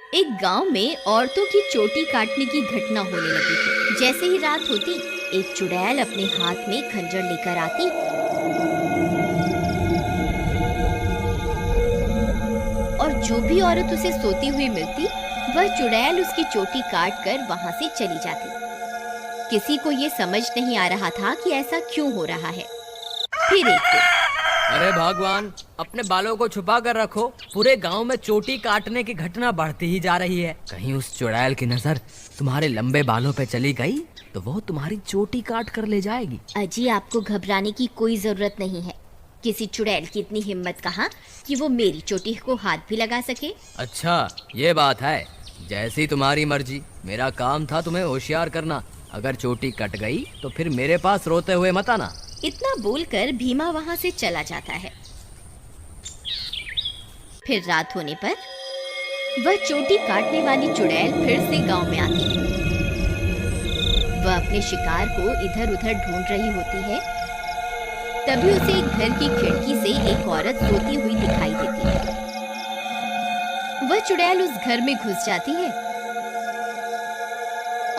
एक गांव में औरतों की चोटी काटने की घटना होने लगी थी। जैसे ही रात होती, एक चुड़ैल अपने हाथ में खंजर लेकर आती और जो भी औरत उसे सोती हुई मिलती, वह चुड़ैल उसकी चोटी काट कर वहां से चली जाती। किसी को ये समझ नहीं आ रहा था कि ऐसा क्यों हो रहा है। फिर एक दिन, अरे भगवान, अपने बालों को छुपा कर रखो। पूरे गांव में चोटी काटने की घटना बढ़ती ही जा रही है। कहीं उस चुड़ैल की नजर तुम्हारे लंबे बालों पे चली गई तो वो तुम्हारी चोटी काट कर ले जाएगी। अजी, आपको घबराने की कोई जरूरत नहीं है। किसी चुड़ैल की इतनी हिम्मत कहाँ कि वो मेरी चोटी को हाथ भी लगा सके। अच्छा, ये बात है। जैसी तुम्हारी मर्जी। मेरा काम था तुम्हें होशियार करना। अगर चोटी कट गई तो फिर मेरे पास रोते हुए मत आना। इतना बोलकर भीमा वहां से चला जाता है। फिर रात होने पर वह चोटी काटने वाली चुड़ैल फिर से गांव में आती है। वह अपने शिकार को इधर उधर ढूंढ रही होती है। तभी उसे एक घर की खिड़की से एक औरत सोती हुई दिखाई देती है। वह चुड़ैल उस घर में घुस जाती है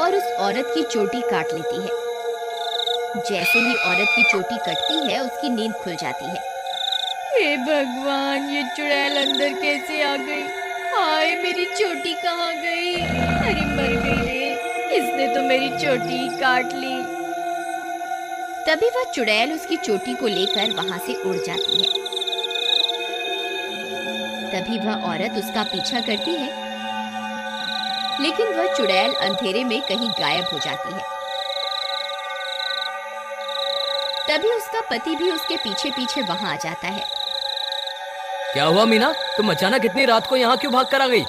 और उस औरत की चोटी काट लेती है। जैसे ही औरत की चोटी कटती है, उसकी नींद खुल जाती है। हे भगवान, ये चुड़ैल अंदर कैसे आ गई? हाय, मेरी चोटी कहाँ गई? अरे मर गई रे, इसने तो मेरी चोटी ही काट ली। तभी वह चुड़ैल उसकी चोटी को लेकर वहां से उड़ जाती है। तभी वह औरत उसका पीछा करती है, लेकिन वह चुड़ैल अंधेरे में कहीं गायब हो जाती है। तभी उसका पति भी उसके पीछे पीछे वहां आ जाता है। क्या हुआ मीना, तुम अचानक इतनी रात को यहाँ क्यों भाग कर आ गई?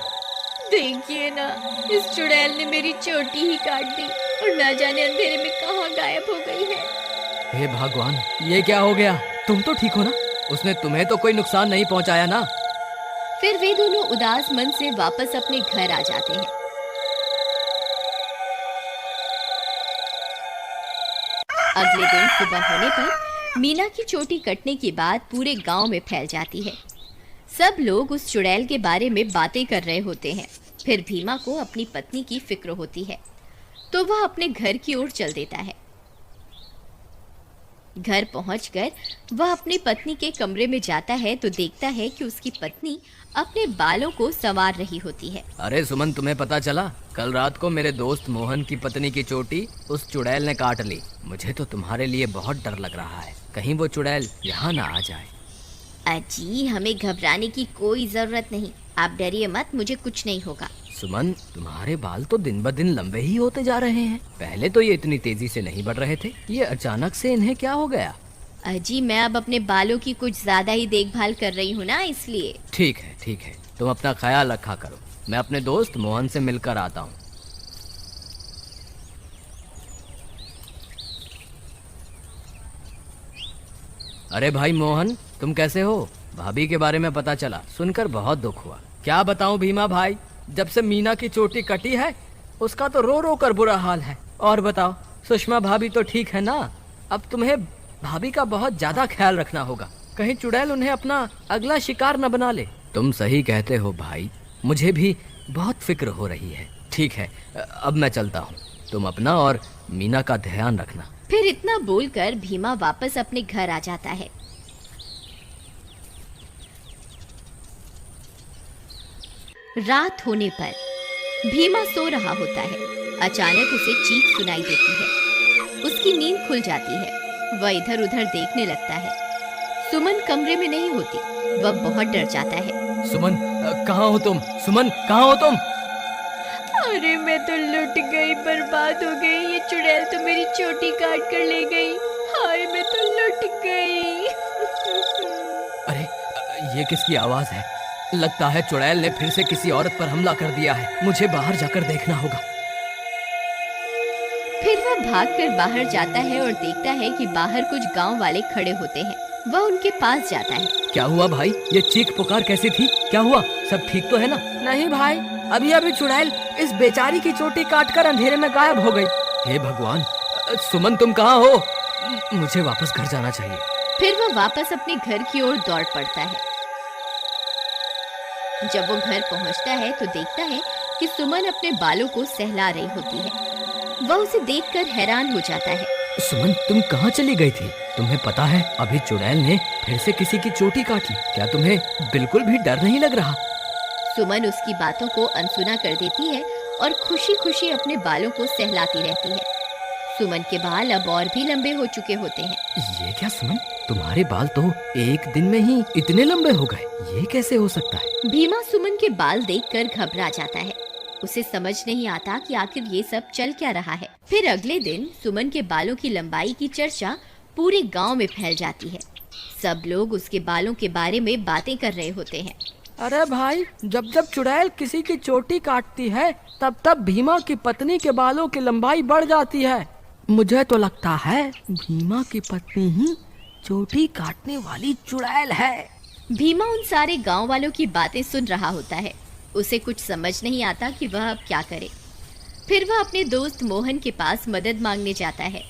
देखिए ना, इस चुड़ैल ने मेरी चोटी ही काट दी और ना जाने अंधेरे में कहाँ गायब हो गई है। हे भगवान, ये क्या हो गया? तुम तो ठीक हो ना? उसने तुम्हें तो कोई नुकसान नहीं पहुँचाया ना? फिर वे दोनों उदास मन से वापस अपने घर आ जाते हैं। अगले दिन सुबह होने पर मीना की चोटी कटने की बात पूरे गांव में फैल जाती है। सब लोग उस चुड़ैल के बारे में बातें कर रहे होते हैं। फिर भीमा को अपनी पत्नी की फिक्र होती है, तो वह अपने घर की ओर चल देता है। घर पहुंचकर वह अपनी पत्नी के कमरे में जाता है तो देखता है कि उसकी पत्नी अपने बालों को संवार रही होती है। अरे सुमन, तुम्हें पता चला? कल रात को मेरे दोस्त मोहन की पत्नी की चोटी उस चुड़ैल ने काट ली। मुझे तो तुम्हारे लिए बहुत डर लग रहा है, कहीं वो चुड़ैल यहाँ ना आ जाए। अजी, हमें घबराने की कोई जरूरत नहीं। आप डरिए मत, मुझे कुछ नहीं होगा। सुमन, तुम्हारे बाल तो दिन ब दिन लंबे ही होते जा रहे हैं। पहले तो ये इतनी तेजी से नहीं बढ़ रहे थे, ये अचानक से इन्हें क्या हो गया? अजी, मैं अब अपने बालों की कुछ ज्यादा ही देखभाल कर रही हूँ ना, इसलिए। ठीक है ठीक है, तुम अपना ख्याल रखा करो। मैं अपने दोस्त मोहन से मिलकर आता हूँ। अरे भाई मोहन, तुम कैसे हो? भाभी के बारे में पता चला, सुनकर बहुत दुख हुआ। क्या बताऊं भीमा भाई, जब से मीना की चोटी कटी है उसका तो रो रो कर बुरा हाल है। और बताओ, सुषमा भाभी तो ठीक है ना? अब तुम्हें भाभी का बहुत ज्यादा ख्याल रखना होगा, कहीं चुड़ैल उन्हें अपना अगला शिकार न बना ले। तुम सही कहते हो भाई, मुझे भी बहुत फिक्र हो रही है। ठीक है, अब मैं चलता हूँ। तुम अपना और मीना का ध्यान रखना। फिर इतना बोलकर भीमा वापस अपने घर आ जाता है। रात होने पर भीमा सो रहा होता है। अचानक उसे चीख सुनाई देती है। उसकी नींद खुल जाती है। वह इधर उधर देखने लगता है। सुमन कमरे में नहीं होती। वह बहुत डर जाता है। सुमन, कहाँ हो तुम? सुमन, कहाँ हो तुम? अरे, मैं तो लुट गई, बर्बाद हो गई। ये चुड़ैल तो मेरी चोटी काट कर ले गई। हाय, मैं तो लुट गई। अरे, ये किसकी आवाज है? लगता है चुड़ैल ने फिर से किसी औरत पर हमला कर दिया है। मुझे बाहर जाकर देखना होगा। फिर वह भागकर बाहर जाता है और देखता है कि बाहर कुछ गांव वाले खड़े होते हैं। वह उनके पास जाता है। क्या हुआ भाई? ये चीख पुकार कैसी थी? क्या हुआ? सब ठीक तो है ना? नहीं भाई, अभी अभी चुड़ैल इस बेचारी की चोटी काटकर अंधेरे में गायब हो गई। हे भगवान, सुमन तुम कहाँ हो? मुझे वापस घर जाना चाहिए। फिर वह वापस अपने घर की ओर दौड़ पड़ता है। जब वो घर पहुंचता है तो देखता है कि सुमन अपने बालों को सहला रही होती है। वह उसे देखकर हैरान हो जाता है। सुमन, तुम कहाँ चली गई थी? तुम्हें पता है अभी चुड़ैल ने फिर से किसी की चोटी काट ली। क्या तुम्हें बिल्कुल भी डर नहीं लग रहा? सुमन उसकी बातों को अनसुना कर देती है और खुशी खुशी अपने बालों को सहलाती रहती है। सुमन के बाल अब और भी लंबे हो चुके होते हैं। ये क्या सुमन, तुम्हारे बाल तो एक दिन में ही इतने लंबे हो गए, ये कैसे हो सकता है? भीमा सुमन के बाल देखकर घबरा जाता है। उसे समझ नहीं आता कि आखिर ये सब चल क्या रहा है। फिर अगले दिन सुमन के बालों की लंबाई की चर्चा पूरे गांव में फैल जाती है। सब लोग उसके बालों के बारे में बातें कर रहे होते हैं। अरे भाई, जब जब चुड़ैल किसी की चोटी काटती है तब तब भीमा की पत्नी के बालों की लंबाई बढ़ जाती है। मुझे तो लगता है भीमा की पत्नी ही चोटी काटने वाली चुड़ैल है। भीमा उन सारे गांव वालों की बातें सुन रहा होता है। उसे कुछ समझ नहीं आता कि वह अब क्या करे। फिर वह अपने दोस्त मोहन के पास मदद मांगने जाता है।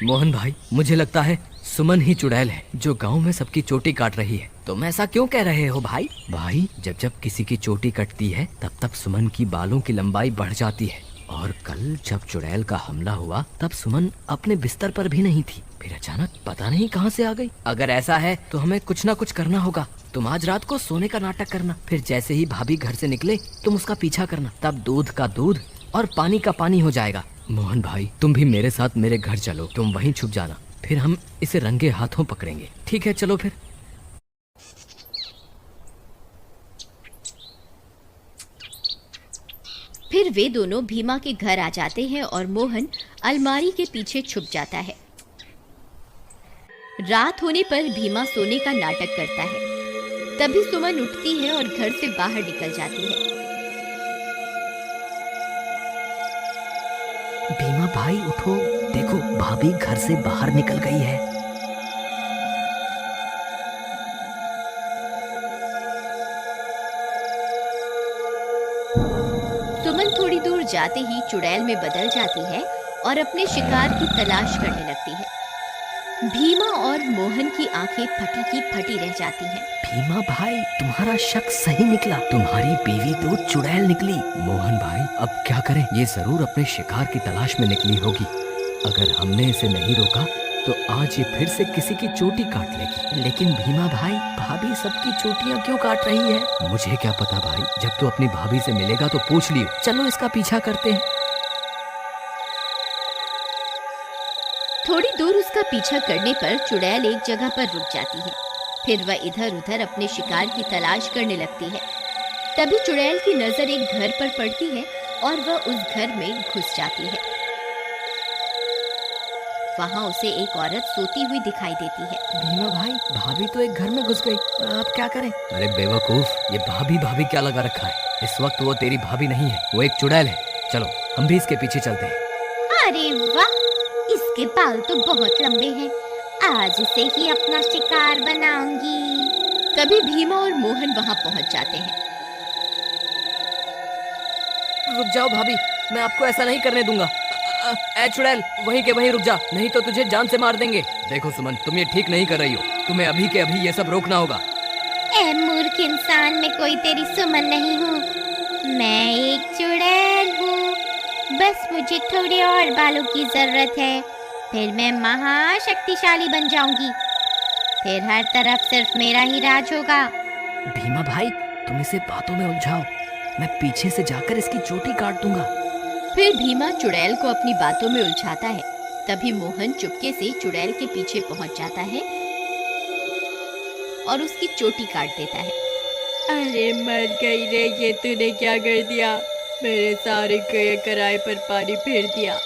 मोहन भाई, मुझे लगता है सुमन ही चुड़ैल है जो गांव में सबकी चोटी काट रही है। तुम ऐसा क्यों कह रहे हो भाई? भाई, जब जब किसी की चोटी कटती है तब तब सुमन की बालों की लंबाई बढ़ जाती है। और कल जब चुड़ैल का हमला हुआ तब सुमन अपने बिस्तर पर भी नहीं थी, फिर अचानक पता नहीं कहां से आ गई। अगर ऐसा है तो हमें कुछ ना कुछ करना होगा। तुम आज रात को सोने का नाटक करना, फिर जैसे ही भाभी घर से निकले तुम उसका पीछा करना, तब दूध का दूध और पानी का पानी हो जाएगा। मोहन भाई, तुम भी मेरे साथ मेरे घर चलो, तुम वहीं छुप जाना, फिर हम इसे रंगे हाथों पकड़ेंगे। ठीक है, चलो फिर। फिर वे दोनों भीमा के घर आ जाते हैं और मोहन अलमारी के पीछे छुप जाता है। रात होने पर भीमा सोने का नाटक करता है। तभी सुमन उठती है और घर से बाहर निकल जाती है। भीमा भाई उठो, देखो भाभी घर से बाहर निकल गई है। सुमन थोड़ी दूर जाते ही चुड़ैल में बदल जाती है और अपने शिकार की तलाश करने लगती है। भीमा और मोहन की आंखें फटी की फटी रह जाती हैं। भीमा भाई, तुम्हारा शक सही निकला, तुम्हारी बीवी तो चुड़ैल निकली। मोहन भाई, अब क्या करें? ये जरूर अपने शिकार की तलाश में निकली होगी। अगर हमने इसे नहीं रोका तो आज ये फिर से किसी की चोटी काट लेगी। लेकिन भीमा भाई, भाभी सबकी चोटियां क्यों काट रही है? मुझे क्या पता भाई, जब तू अपनी भाभी से मिलेगा तो पूछ लियो। चलो इसका पीछा करते हैं। थोड़ी दूर उसका पीछा करने पर चुड़ैल एक जगह पर रुक जाती है। फिर वह इधर उधर अपने शिकार की तलाश करने लगती है। तभी चुड़ैल की नजर एक घर पर पड़ती है और वह उस घर में घुस जाती है। वहां उसे एक औरत सोती हुई दिखाई देती है। भीमा भाई, भाभी तो एक घर में घुस गई, अब क्या करें? अरे बेवकूफ, ये भाभी भाभी क्या लगा रखा है? इस वक्त वो तेरी भाभी नहीं है, वो एक चुड़ैल है। चलो हम भी इसके पीछे चलते हैं। अरे वाह, इसके बाल तो बहुत लंबे हैं। आज इसे ही अपना शिकार बनाऊंगी। तभी भीमा और मोहन वहां पहुंच जाते हैं। रुक जाओ भाभी, मैं आपको ऐसा नहीं करने दूंगा। ए चुड़ैल, वहीं के वहीं रुक जा, नहीं तो तुझे जान से मार देंगे। देखो सुमन, तुम ये ठीक नहीं कर रही हो, तुम्हें अभी के अभी ये सब रोकना होगा। ए मूर्ख इंसान, मैं कोई तेरी सुमन नहीं हूँ, मैं एक चुड़ैल हूँ। बस मुझे थोड़े और बालों की जरूरत है, फिर मैं महाशक्तिशाली बन जाऊंगी। फिर हर तरफ सिर्फ मेरा ही राज होगा। भीमा भाई, तुम इसे बातों में उलझाओ, मैं पीछे से जाकर इसकी चोटी काट दूंगा। फिर भीमा चुड़ैल को अपनी बातों में उलझाता है। तभी मोहन चुपके से चुड़ैल के पीछे पहुंच जाता है और उसकी चोटी काट देता है। अरे मर गई रे, ये तूने क्या कर दिया? मेरे सारे कराए पर पानी फेर दिया।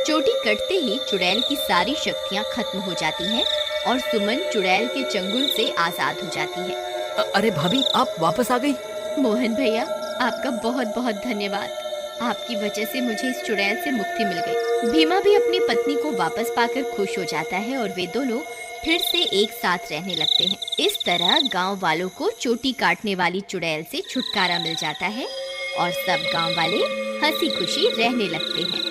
चोटी कटते ही चुड़ैल की सारी शक्तियां खत्म हो जाती हैं और सुमन चुड़ैल के चंगुल से आजाद हो जाती है। अरे भाभी, आप वापस आ गई? मोहन भैया, आपका बहुत बहुत धन्यवाद। आपकी वजह से मुझे इस चुड़ैल से मुक्ति मिल गई। भीमा भी अपनी पत्नी को वापस पाकर खुश हो जाता है और वे दोनों फिर से एक साथ रहने लगते हैं। इस तरह गांव वालों को चोटी काटने वाली चुड़ैल से छुटकारा मिल जाता है और सब गांव वाले हंसी खुशी रहने लगते हैं।